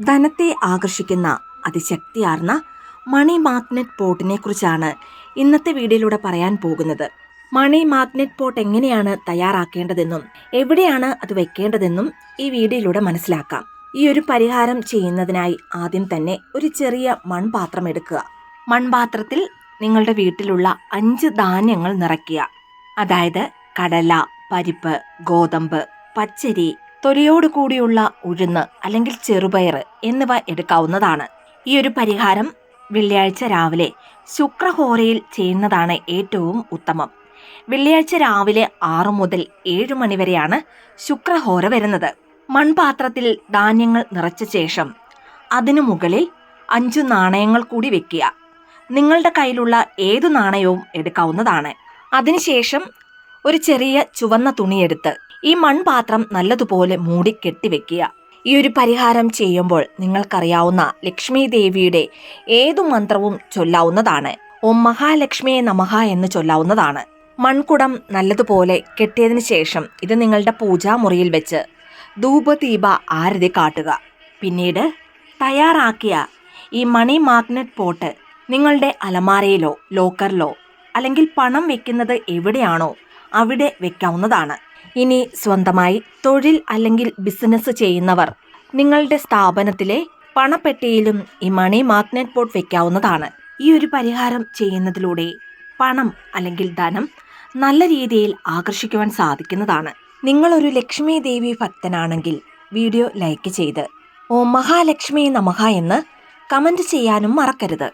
ധനത്തെ ആകർഷിക്കുന്ന അതിശക്തിയാർന്ന മണി മാഗ്നറ്റ് പോട്ടിനെ കുറിച്ചാണ് ഇന്നത്തെ വീഡിയോയിലൂടെ പറയാൻ പോകുന്നത്. മണി മാഗ്നറ്റ് പോട്ട് എങ്ങനെയാണ് തയ്യാറാക്കേണ്ടതെന്നും എവിടെയാണ് അത് വെക്കേണ്ടതെന്നും ഈ വീഡിയോയിലൂടെ മനസ്സിലാക്കാം. ഈ ഒരു പരിഹാരം ചെയ്യുന്നതിനായി ആദ്യം തന്നെ ഒരു ചെറിയ മൺപാത്രം എടുക്കുക. മൺപാത്രത്തിൽ നിങ്ങളുടെ വീട്ടിലുള്ള 5 ധാന്യങ്ങൾ നിറയ്ക്കുക. അതായത് കടല, പരിപ്പ്, ഗോതമ്പ്, പച്ചരി, തൊലിയോട് കൂടിയുള്ള ഉഴുന്ന് അല്ലെങ്കിൽ ചെറുപയർ എന്നിവ എടുക്കാവുന്നതാണ്. ഈ ഒരു പരിഹാരം വെള്ളിയാഴ്ച രാവിലെ ശുക്രഹോരയിൽ ചെയ്യുന്നതാണ് ഏറ്റവും ഉത്തമം. വെള്ളിയാഴ്ച രാവിലെ 6 മുതൽ 7 മണി വരെയാണ് ശുക്രഹോര വരുന്നത്. മൺപാത്രത്തിൽ ധാന്യങ്ങൾ നിറച്ച ശേഷം അതിനു മുകളിൽ 5 നാണയങ്ങൾ കൂടി വെക്കുക. നിങ്ങളുടെ കയ്യിലുള്ള ഏതു നാണയവും എടുക്കാവുന്നതാണ്. അതിനുശേഷം ഒരു ചെറിയ ചുവന്ന തുണിയെടുത്ത് ഈ മൺപാത്രം നല്ലതുപോലെ മൂടി കെട്ടിവെക്കുക. ഈ ഒരു പരിഹാരം ചെയ്യുമ്പോൾ നിങ്ങൾക്കറിയാവുന്ന ലക്ഷ്മി ദേവിയുടെ ഏതു മന്ത്രവും ചൊല്ലാവുന്നതാണ്. ഓം മഹാലക്ഷ്മിയെ നമഃ എന്ന് ചൊല്ലാവുന്നതാണ്. മൺകുടം നല്ലതുപോലെ കെട്ടിയതിനു ശേഷം ഇത് നിങ്ങളുടെ പൂജാമുറിയിൽ വെച്ച് ധൂപദീപ ആരതി കാട്ടുക. പിന്നീട് തയ്യാറാക്കിയ ഈ മണി മാഗ്നറ്റ് പോട്ട് നിങ്ങളുടെ അലമാരയിലോ ലോക്കറിലോ അല്ലെങ്കിൽ പണം വെക്കുന്നത് എവിടെയാണോ അവിടെ വെക്കാവുന്നതാണ്. ഇനി സ്വന്തമായി തൊഴിൽ അല്ലെങ്കിൽ ബിസിനസ് ചെയ്യുന്നവർ നിങ്ങളുടെ സ്ഥാപനത്തിലെ പണപ്പെട്ടിയിലും ഈ മണി മാഗ്നറ്റ് പോട്ട് വെക്കാവുന്നതാണ്. ഈ ഒരു പരിഹാരം ചെയ്യുന്നതിലൂടെ പണം അല്ലെങ്കിൽ ധനം നല്ല രീതിയിൽ ആകർഷിക്കുവാൻ സാധിക്കുന്നതാണ്. നിങ്ങളൊരു ലക്ഷ്മി ദേവി ഭക്തനാണെങ്കിൽ വീഡിയോ ലൈക്ക് ചെയ്ത് ഓം മഹാലക്ഷ്മി നമഃ എന്ന് കമന്റ് ചെയ്യാനും മറക്കരുത്.